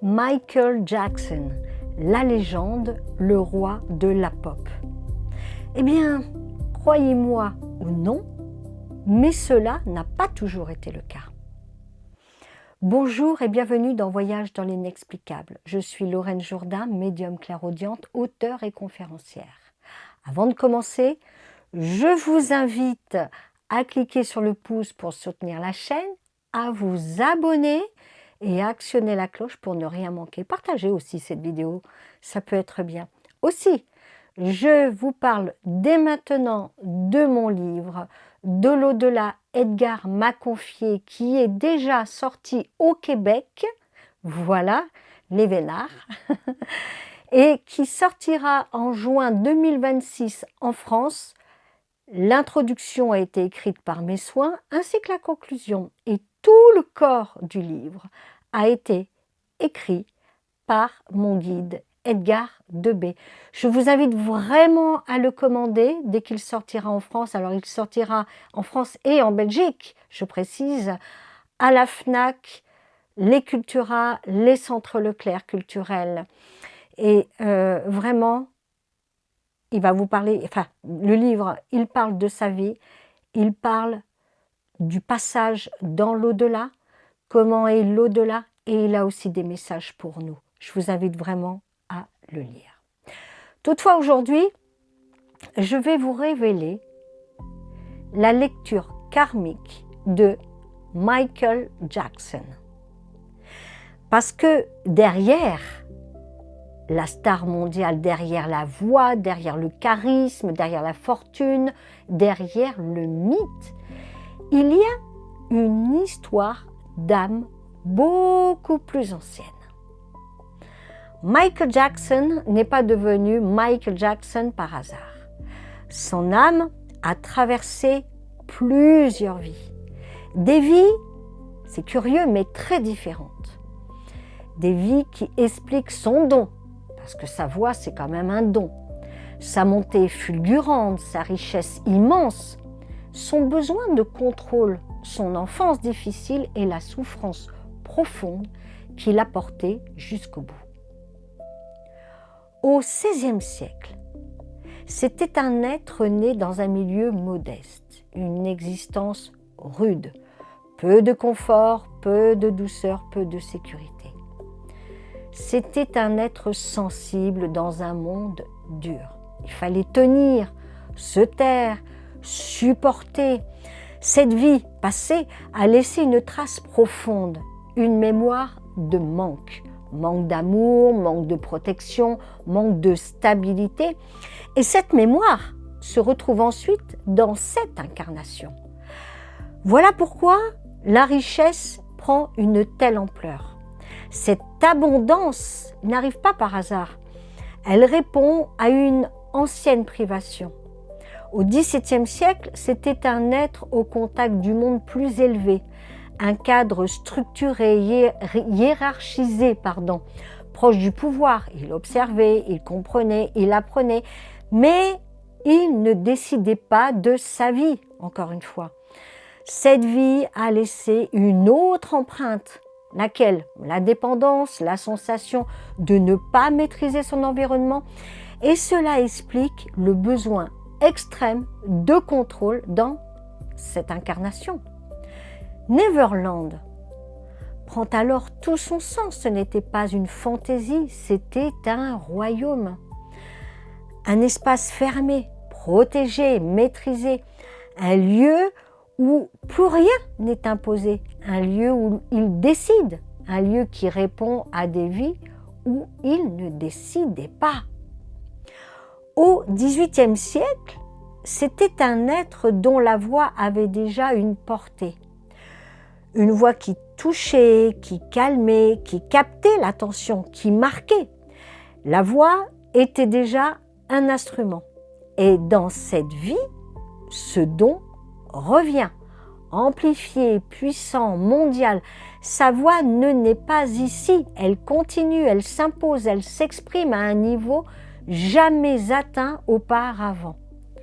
Michael Jackson, la légende, le roi de la pop. Eh bien, croyez-moi ou non, mais cela n'a pas toujours été le cas. Bonjour et bienvenue dans Voyage dans l'inexplicable. Je suis Lorraine Jourdain, médium clairaudiente, auteure et conférencière. Avant de commencer, je vous invite à cliquer sur le pouce pour soutenir la chaîne, à vous abonner et à actionner la cloche pour ne rien manquer. Partagez aussi cette vidéo, ça peut être bien. Aussi, je vous parle dès maintenant de mon livre « De l'au-delà », Edgar m'a confié, qui est déjà sorti au Québec, voilà, les vénards, et qui sortira en juin 2026 en France. L'introduction a été écrite par mes soins, ainsi que la conclusion, et tout le corps du livre a été écrit par mon guide Edgar Debay. Je vous invite vraiment à le commander dès qu'il sortira en France. Alors il sortira en France et en Belgique, je précise, à la FNAC, les Cultura, les centres Leclerc culturels. Et vraiment, il va vous parler, enfin le livre, il parle de sa vie, il parle du passage dans l'au-delà, comment est l'au-delà, et il a aussi des messages pour nous. Je vous invite vraiment à le lire. Toutefois, aujourd'hui, je vais vous révéler la lecture karmique de Michael Jackson. Parce que derrière la star mondiale, derrière la voix, derrière le charisme, derrière la fortune, derrière le mythe, il y a une histoire d'âme beaucoup plus ancienne. Michael Jackson n'est pas devenu Michael Jackson par hasard. Son âme a traversé plusieurs vies. Des vies, c'est curieux, mais très différentes. Des vies qui expliquent son don, parce que sa voix, c'est quand même un don. Sa montée fulgurante, sa richesse immense, son besoin de contrôle, son enfance difficile et la souffrance profonde qu'il a portée jusqu'au bout. Au XVIe siècle, c'était un être né dans un milieu modeste, une existence rude, peu de confort, peu de douceur, peu de sécurité. C'était un être sensible dans un monde dur. Il fallait tenir, se taire, supporter. Cette vie passée a laissé une trace profonde, une mémoire de manque. Manque d'amour, manque de protection, manque de stabilité. Et cette mémoire se retrouve ensuite dans cette incarnation. Voilà pourquoi la richesse prend une telle ampleur. Cette abondance n'arrive pas par hasard. Elle répond à une ancienne privation. Au XVIIe siècle, c'était un être au contact du monde plus élevé, un cadre structuré, hiérarchisé, proche du pouvoir. Il observait, il comprenait, il apprenait, mais il ne décidait pas de sa vie, encore une fois. Cette vie a laissé une autre empreinte, laquelle? La dépendance, la sensation de ne pas maîtriser son environnement, et cela explique le besoin extrême de contrôle dans cette incarnation. Neverland prend alors tout son sens. Ce n'était pas une fantaisie, c'était un royaume. Un espace fermé, protégé, maîtrisé. Un lieu où plus rien n'est imposé. Un lieu où il décide. Un lieu qui répond à des vies où il ne décidait pas. Au XVIIIe siècle, c'était un être dont la voix avait déjà une portée. Une voix qui touchait, qui calmait, qui captait l'attention, qui marquait. La voix était déjà un instrument. Et dans cette vie, ce don revient. Amplifié, puissant, mondial. Sa voix ne naît pas ici. Elle continue, elle s'impose, elle s'exprime à un niveau jamais atteint auparavant.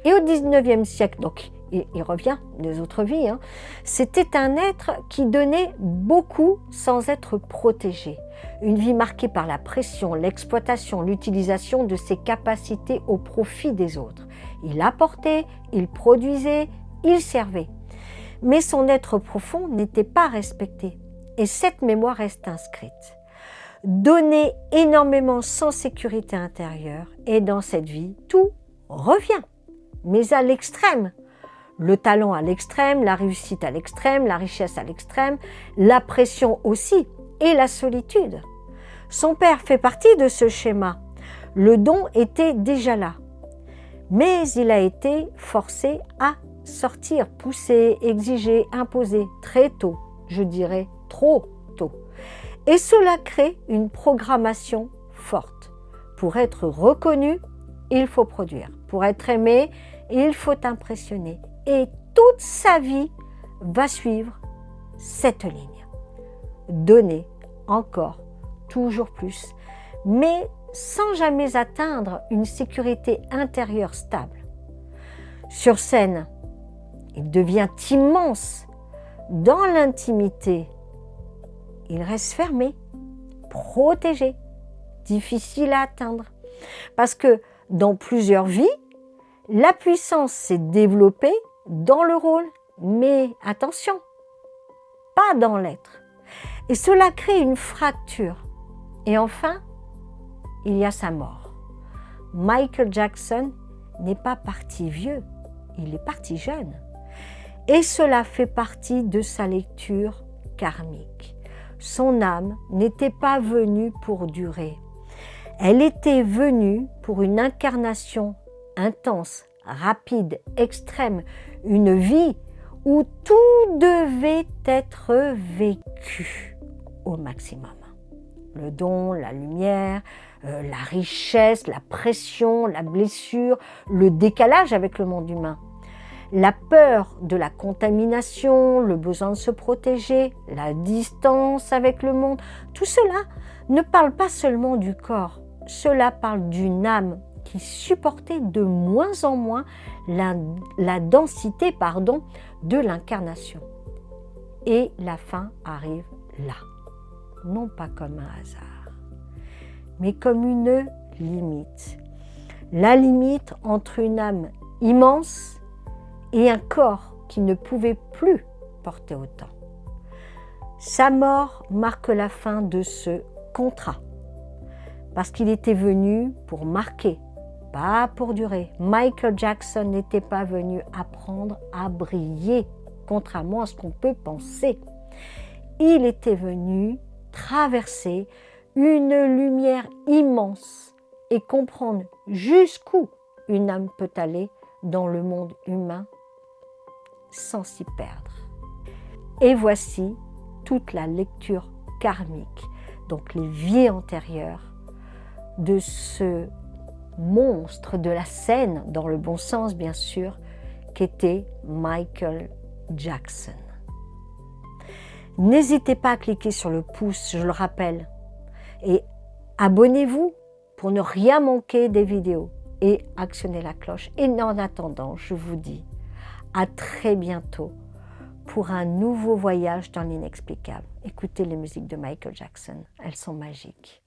Et au XIXe siècle, donc, il revient des autres vies, hein. C'était un être qui donnait beaucoup sans être protégé. Une vie marquée par la pression, l'exploitation, l'utilisation de ses capacités au profit des autres. Il apportait, il produisait, il servait. Mais son être profond n'était pas respecté. Et cette mémoire reste inscrite. Donner énormément sans sécurité intérieure, et dans cette vie, tout revient, mais à l'extrême. Le talent à l'extrême, la réussite à l'extrême, la richesse à l'extrême, la pression aussi, et la solitude. Son père fait partie de ce schéma. Le don était déjà là. Mais il a été forcé à sortir, poussé, exigé, imposé très tôt, je dirais trop tôt. Et cela crée une programmation forte. Pour être reconnu, il faut produire. Pour être aimé, il faut impressionner. Et toute sa vie va suivre cette ligne. Donner encore, toujours plus, mais sans jamais atteindre une sécurité intérieure stable. Sur scène, il devient immense. Dans l'intimité, il reste fermé, protégé, difficile à atteindre. Parce que dans plusieurs vies, la puissance s'est développée dans le rôle, mais attention, pas dans l'être. Et cela crée une fracture. Et enfin, il y a sa mort. Michael Jackson n'est pas parti vieux, il est parti jeune. Et cela fait partie de sa lecture karmique. Son âme n'était pas venue pour durer. Elle était venue pour une incarnation intense, rapide, extrême, une vie où tout devait être vécu au maximum. Le don, la lumière, la richesse, la pression, la blessure, le décalage avec le monde humain. La peur de la contamination, le besoin de se protéger, la distance avec le monde, tout cela ne parle pas seulement du corps, cela parle d'une âme qui supportait de moins en moins la densité de l'incarnation. Et la fin arrive là, non pas comme un hasard, mais comme une limite. La limite entre une âme immense et un corps qui ne pouvait plus porter autant. Sa mort marque la fin de ce contrat, parce qu'il était venu pour marquer, pas pour durer. Michael Jackson n'était pas venu apprendre à briller, contrairement à ce qu'on peut penser. Il était venu traverser une lumière immense et comprendre jusqu'où une âme peut aller dans le monde humain sans s'y perdre. Et voici toute la lecture karmique, donc les vies antérieures de ce monstre de la scène, dans le bon sens bien sûr, qu'était Michael Jackson. N'hésitez pas à cliquer sur le pouce, je le rappelle, et abonnez-vous pour ne rien manquer des vidéos et actionnez la cloche. Et en attendant, je vous dis à très bientôt pour un nouveau voyage dans l'inexplicable. Écoutez les musiques de Michael Jackson, elles sont magiques.